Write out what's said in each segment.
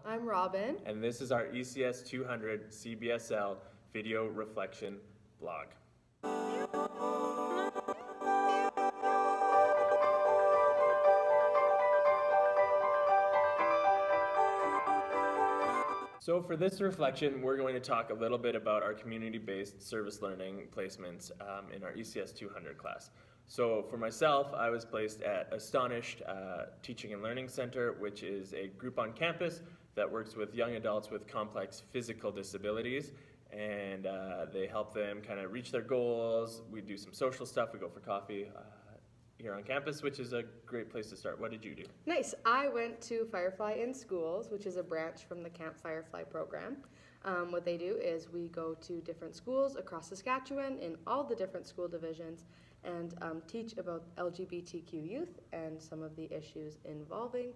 I'm Robin. And this is our ECS 200 CBSL video reflection blog. So for this reflection, we're going to talk a little bit about our community-based service learning placements in our ECS 200 class. So for myself, I was placed at Astonished Teaching and Learning Center, which is a group on campus that works with young adults with complex physical disabilities, and they help them kind of reach their goals. We do some social stuff, we go for coffee here on campus, which is a great place to start. What did you do? Nice. I went to Firefly in Schools, which is a branch from the Camp Firefly program. What they do is we go to different schools across Saskatchewan in all the different school divisions and teach about LGBTQ youth and some of the issues involving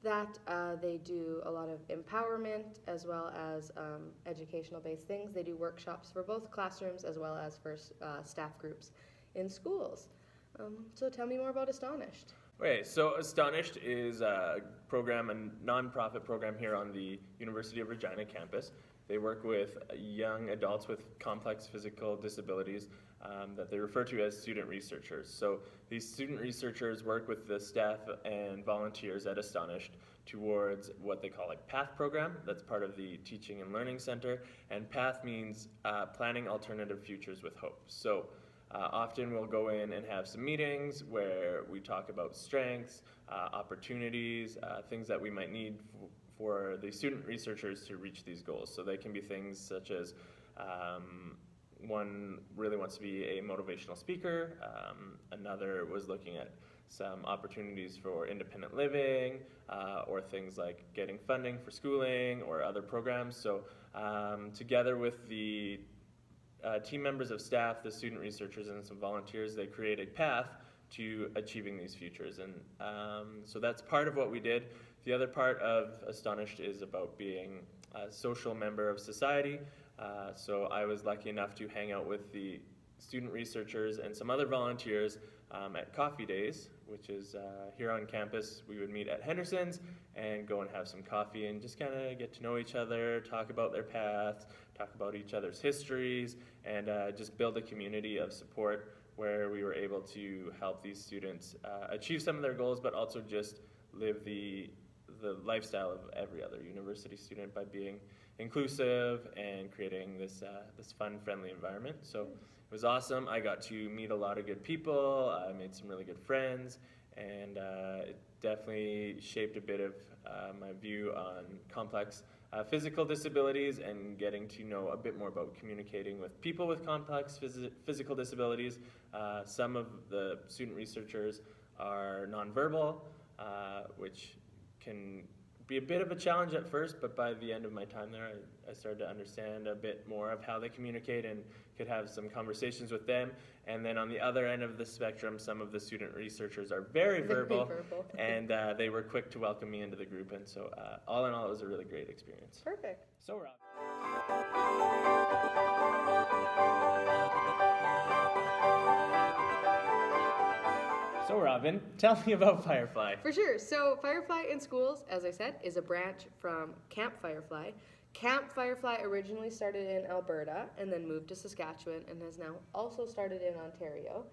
that. They do a lot of empowerment as well as educational-based things. They do workshops for both classrooms as well as for staff groups in schools. So tell me more about Astonished. Okay, so Astonished is a program, a nonprofit program here on the University of Regina campus. They work with young adults with complex physical disabilities that they refer to as student researchers. So these student researchers work with the staff and volunteers at Astonished towards what they call a PATH program. That's part of the Teaching and Learning Center, and PATH means Planning Alternative Futures with Hope. So often we'll go in and have some meetings where we talk about strengths, opportunities, things that we might need for the student researchers to reach these goals. So they can be things such as one really wants to be a motivational speaker, another was looking at some opportunities for independent living, or things like getting funding for schooling or other programs. So together with the team members of staff, the student researchers, and some volunteers, they create a path to achieving these futures. And so that's part of what we did. The other part of Astonished is about being a social member of society. So I was lucky enough to hang out with the student researchers and some other volunteers at Coffee Days, which is here on campus. We would meet at Henderson's and go and have some coffee and just kind of get to know each other, talk about their paths, talk about each other's histories, and just build a community of support where we were able to help these students achieve some of their goals, but also just live the lifestyle of every other university student by being inclusive and creating this fun, friendly environment. So it was awesome. I got to meet a lot of good people. I made some really good friends, and it definitely shaped a bit of my view on complex physical disabilities and getting to know a bit more about communicating with people with complex physical disabilities. Some of the student researchers are nonverbal, which can be a bit of a challenge at first, but by the end of my time there, I started to understand a bit more of how they communicate and could have some conversations with them. And then on the other end of the spectrum, some of the student researchers are very verbal, and they were quick to welcome me into the group. And so all in all, it was a really great experience. Perfect. So Rob. So Robin, tell me about Firefly. For sure. So Firefly in Schools, as I said, is a branch from Camp Firefly. Camp Firefly originally started in Alberta and then moved to Saskatchewan and has now also started in Ontario.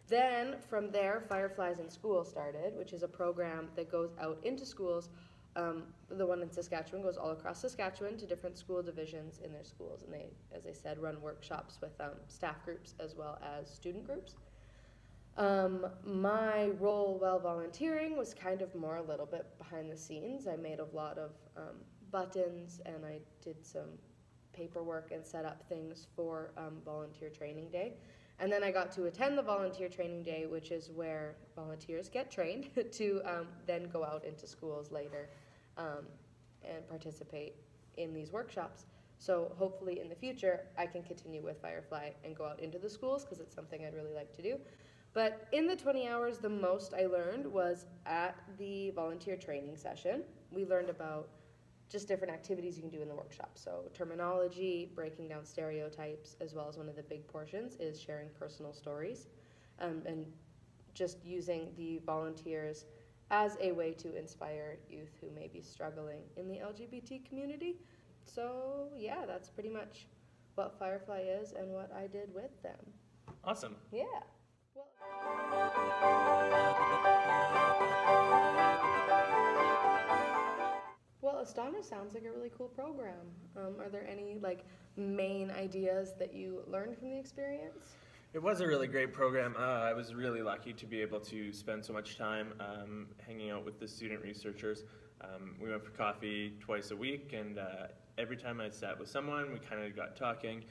Then from there, Fireflies in Schools started, which is a program that goes out into schools. The one in Saskatchewan goes all across Saskatchewan to different school divisions in their schools. And they, as I said, run workshops with staff groups as well as student groups. My role while volunteering was kind of more a little bit behind the scenes. I made a lot of buttons, and I did some paperwork and set up things for volunteer training day. And then I got to attend the volunteer training day, which is where volunteers get trained to then go out into schools later and participate in these workshops. So hopefully in the future I can continue with Firefly and go out into the schools because it's something I'd really like to do. But in the 20 hours, the most I learned was at the volunteer training session. We learned about just different activities you can do in the workshop. So terminology, breaking down stereotypes, as well as one of the big portions is sharing personal stories, and just using the volunteers as a way to inspire youth who may be struggling in the LGBT community. So yeah, that's pretty much what Firefly is and what I did with them. Awesome. Yeah. Well, Astonish sounds like a really cool program. Are there any main ideas that you learned from the experience? It was a really great program. I was really lucky to be able to spend so much time hanging out with the student researchers. We went for coffee twice a week, and every time I sat with someone, we kind of got talking,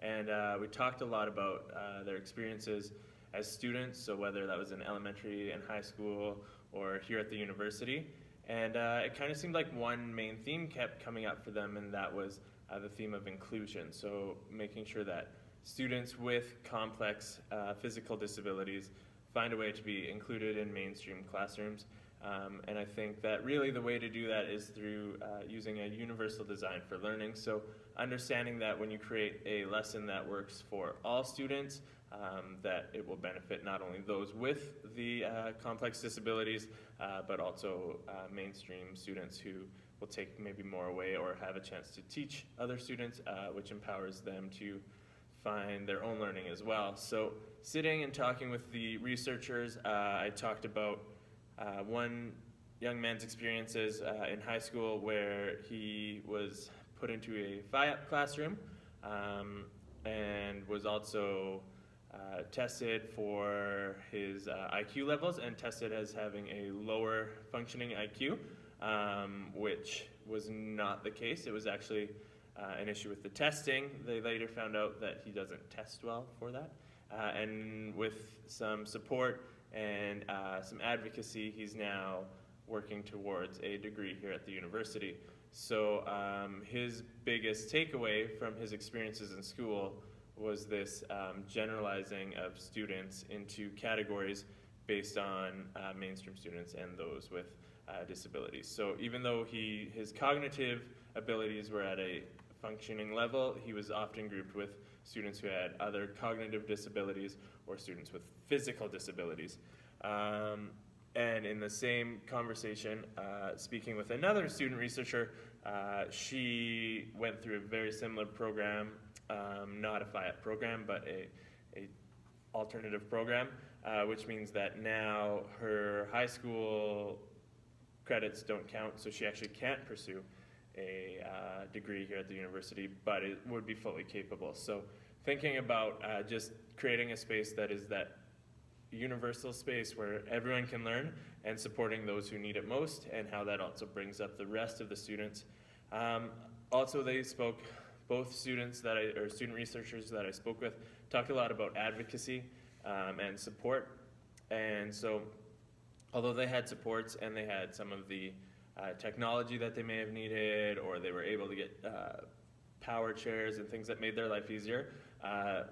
and we talked a lot about their experiences as students, so whether that was in elementary and high school or here at the university. And it kind of seemed like one main theme kept coming up for them, and that was the theme of inclusion. So making sure that students with complex physical disabilities find a way to be included in mainstream classrooms. And I think that really the way to do that is through using a universal design for learning. So understanding that when you create a lesson that works for all students, that it will benefit not only those with the complex disabilities, but also mainstream students who will take maybe more away or have a chance to teach other students, which empowers them to find their own learning as well. So sitting and talking with the researchers, I talked about one young man's experiences in high school where he was put into a FIAP classroom and was also tested for his IQ levels and tested as having a lower functioning IQ, which was not the case. It was actually an issue with the testing. They later found out that he doesn't test well for that. And with some support and some advocacy, he's now working towards a degree here at the university. So his biggest takeaway from his experiences in school was this generalizing of students into categories based on mainstream students and those with disabilities. So even though his cognitive abilities were at a functioning level, he was often grouped with students who had other cognitive disabilities or students with physical disabilities. And in the same conversation, speaking with another student researcher, she went through a very similar program, not a FIAP program, but a alternative program, which means that now her high school credits don't count, so she actually can't pursue a degree here at the university, but it would be fully capable. So thinking about just creating a space that is that universal space where everyone can learn and supporting those who need it most, and how that also brings up the rest of the students. Also, they spoke, both students or student researchers that I spoke with talked a lot about advocacy and support. And so although they had supports and they had some of the technology that they may have needed, or they were able to get power chairs and things that made their life easier,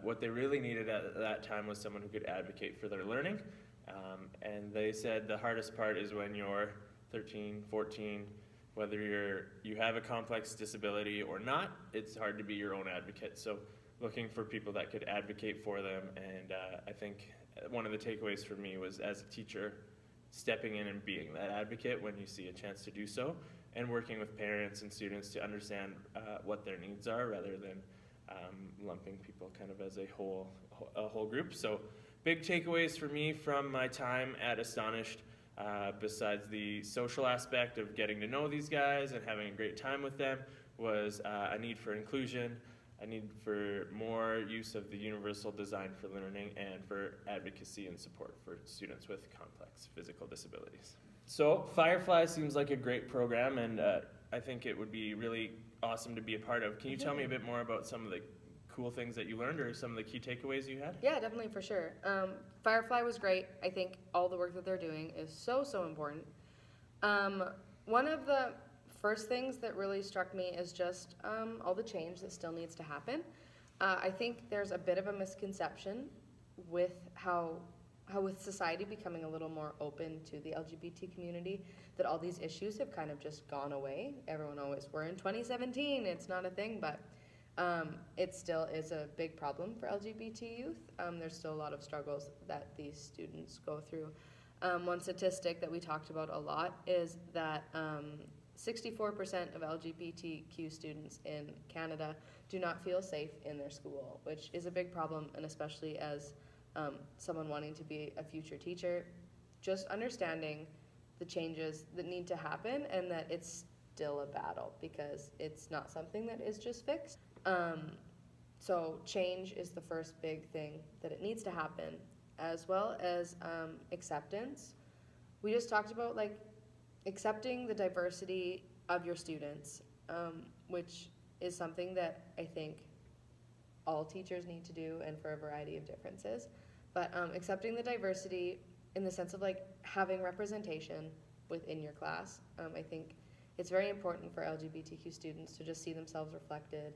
what they really needed at that time was someone who could advocate for their learning. And they said the hardest part is when you're 13, 14, whether you have a complex disability or not, it's hard to be your own advocate. So looking for people that could advocate for them. And I think one of the takeaways for me was, as a teacher, stepping in and being that advocate when you see a chance to do so, and working with parents and students to understand what their needs are, rather than lumping people kind of as a whole group. So big takeaways for me from my time at Astonished, besides the social aspect of getting to know these guys and having a great time with them, was a need for inclusion, a need for more use of the universal design for learning, and for advocacy and support for students with complex physical disabilities. So Firefly seems like a great program, and I think it would be really awesome to be a part of. Can you tell me a bit more about some of the cool things that you learned, or some of the key takeaways you had? Yeah, definitely, for sure. Firefly was great. I think all the work that they're doing is so important. One of the first things that really struck me is just all the change that still needs to happen. I think there's a bit of a misconception with how with society becoming a little more open to the LGBT community, that all these issues have kind of just gone away. Everyone always, we're in 2017, it's not a thing, but it still is a big problem for LGBT youth. There's still a lot of struggles that these students go through. One statistic that we talked about a lot is that 64% of LGBTQ students in Canada do not feel safe in their school, which is a big problem, and especially as someone wanting to be a future teacher, just understanding the changes that need to happen and that it's still a battle because it's not something that is just fixed. So change is the first big thing that it needs to happen, as well as acceptance. We just talked about like accepting the diversity of your students, which is something that I think all teachers need to do, and for a variety of differences. But accepting the diversity in the sense of like having representation within your class. I think it's very important for LGBTQ students to just see themselves reflected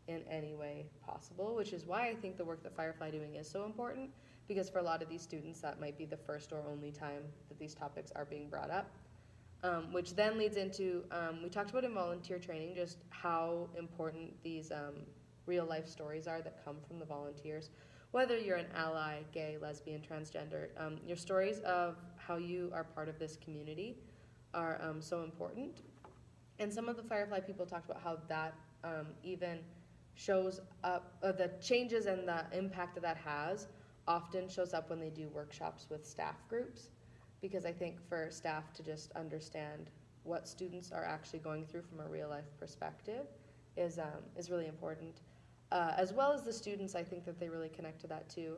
in any way possible, which is why I think the work that Firefly doing is so important, because for a lot of these students that might be the first or only time that these topics are being brought up. Which then leads into, we talked about in volunteer training just how important these real life stories are that come from the volunteers. Whether you're an ally, gay, lesbian, transgender, your stories of how you are part of this community are so important. And some of the Firefly people talked about how that even shows up, the changes and the impact that that has often shows up when they do workshops with staff groups. Because I think for staff to just understand what students are actually going through from a real life perspective is really important. As well as the students, I think that they really connect to that too.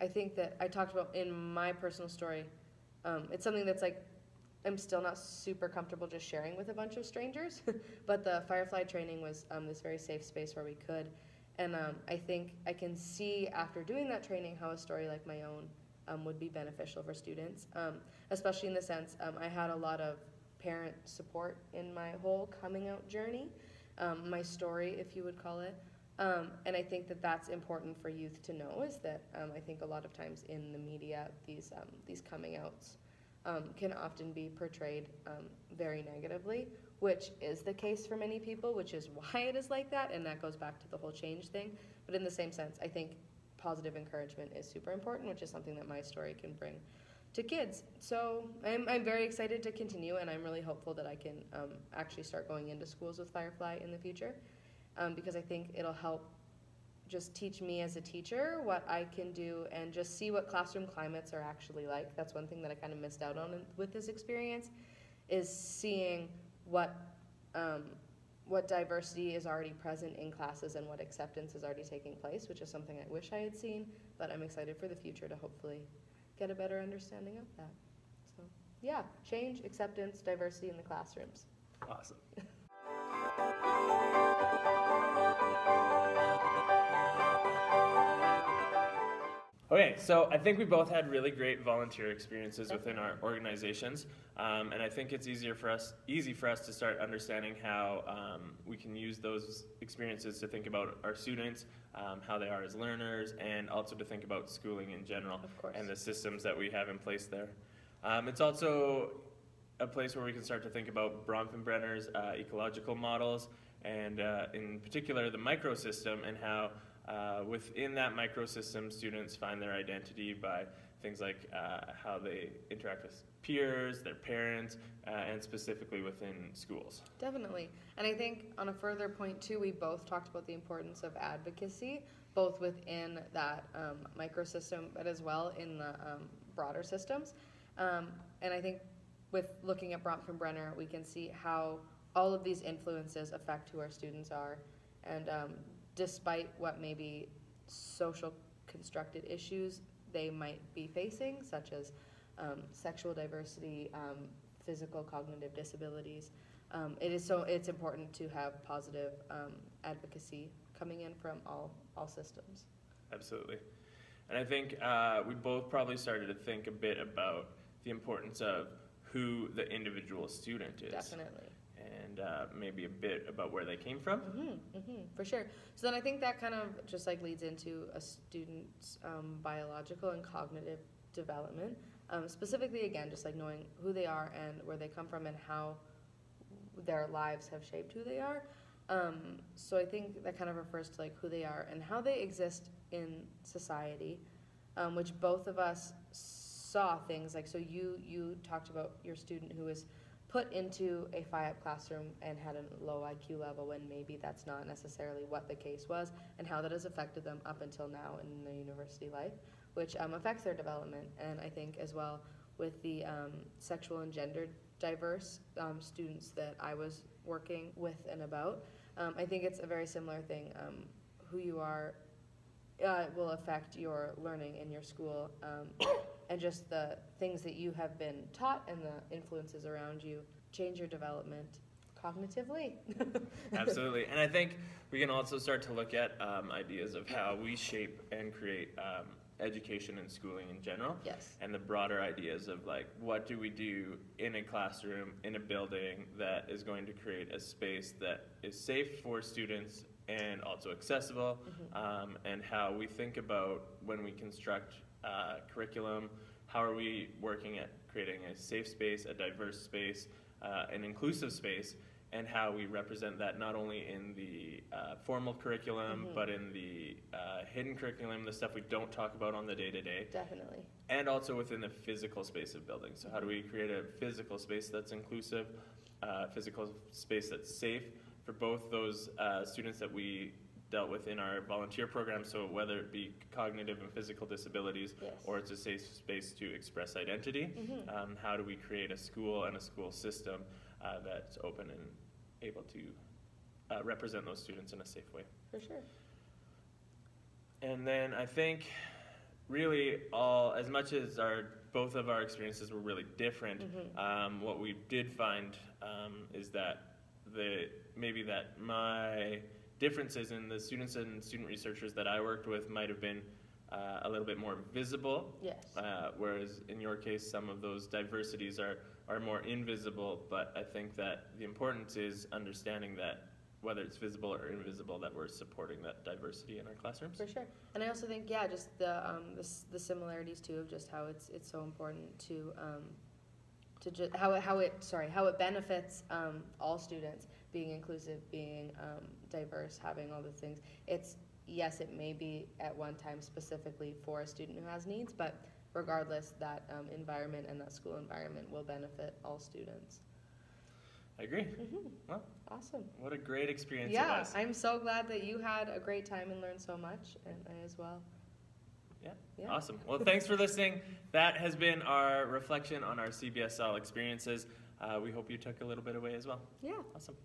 I think that I talked about in my personal story, it's something that's like, I'm still not super comfortable just sharing with a bunch of strangers, but the Firefly training was this very safe space where we could. And I think I can see after doing that training how a story like my own would be beneficial for students, especially in the sense I had a lot of parent support in my whole coming out journey, my story, if you would call it. And I think that that's important for youth to know, is that I think a lot of times in the media, these coming outs can often be portrayed very negatively, which is the case for many people, which is why it is like that, and that goes back to the whole change thing. But in the same sense, I think positive encouragement is super important, which is something that my story can bring to kids. So I'm very excited to continue, and I'm really hopeful that I can actually start going into schools with Firefly in the future, because I think it'll help just teach me as a teacher what I can do and just see what classroom climates are actually like. That's one thing that I kind of missed out on with this experience, is seeing what diversity is already present in classes and what acceptance is already taking place, which is something I wish I had seen, but I'm excited for the future to hopefully get a better understanding of that. So yeah, change, acceptance, diversity in the classrooms. Awesome. Okay, so I think we both had really great volunteer experiences within our organizations, and I think it's easy for us to start understanding how we can use those experiences to think about our students, how they are as learners, and also to think about schooling in general and the systems that we have in place there. It's also a place where we can start to think about Bronfenbrenner's ecological models, and in particular the microsystem, and how within that microsystem students find their identity by things like how they interact with peers, their parents, and specifically within schools. Definitely. And I think on a further point too, we both talked about the importance of advocacy, both within that microsystem, but as well in the broader systems. And I think with looking at Bronfenbrenner, we can see how all of these influences affect who our students are. And despite what maybe social constructed issues they might be facing, such as sexual diversity, physical cognitive disabilities, it's important to have positive advocacy coming in from all systems. Absolutely. And I think we both probably started to think a bit about the importance of who the individual student is. Definitely. And maybe a bit about where they came from. For sure. So then I think that kind of just like leads into a student's biological and cognitive development. Specifically, again, just like knowing who they are and where they come from and how their lives have shaped who they are. So I think that kind of refers to like who they are and how they exist in society, which both of us saw things like, so you talked about your student who was put into a FIAP classroom and had a low IQ level when maybe that's not necessarily what the case was, and how that has affected them up until now in their university life, which affects their development. And I think as well with the sexual and gender diverse students that I was working with and about, I think it's a very similar thing. Who you are will affect your learning in your school, and just the things that you have been taught and the influences around you change your development cognitively. Absolutely. And I think we can also start to look at ideas of how we shape and create education and schooling in general. Yes. And the broader ideas of like, what do we do in a classroom, in a building that is going to create a space that is safe for students and also accessible, and how we think about when we construct curriculum, how are we working at creating a safe space, a diverse space, an inclusive space, and how we represent that not only in the formal curriculum, but in the hidden curriculum, the stuff we don't talk about on the day-to-day. Definitely. And also within the physical space of buildings. So how do we create a physical space that's inclusive, physical space that's safe for both those students that we dealt with in our volunteer program, so whether it be cognitive and physical disabilities, Yes. or it's a safe space to express identity, how do we create a school and a school system that's open and able to represent those students in a safe way. For sure. And then I think really as much as both of our experiences were really different, what we did find is that maybe that my differences in the students and student researchers that I worked with might have been a little bit more visible. Yes. Whereas in your case, some of those diversities are more invisible, but I think that the importance is understanding that whether it's visible or invisible, that we're supporting that diversity in our classrooms. For sure. And I also think, just the similarities too of just how it's so important to just how it benefits all students, being inclusive, being diverse, having all the things. Yes, it may be at one time specifically for a student who has needs, but regardless, that environment and that school environment will benefit all students. I agree. Well, awesome. What a great experience it Yeah, was. I'm so glad that you had a great time and learned so much, and I as well. Yeah, awesome. Well, thanks for listening. That has been our reflection on our CBSL experiences. We hope you took a little bit away as well. Yeah. Awesome.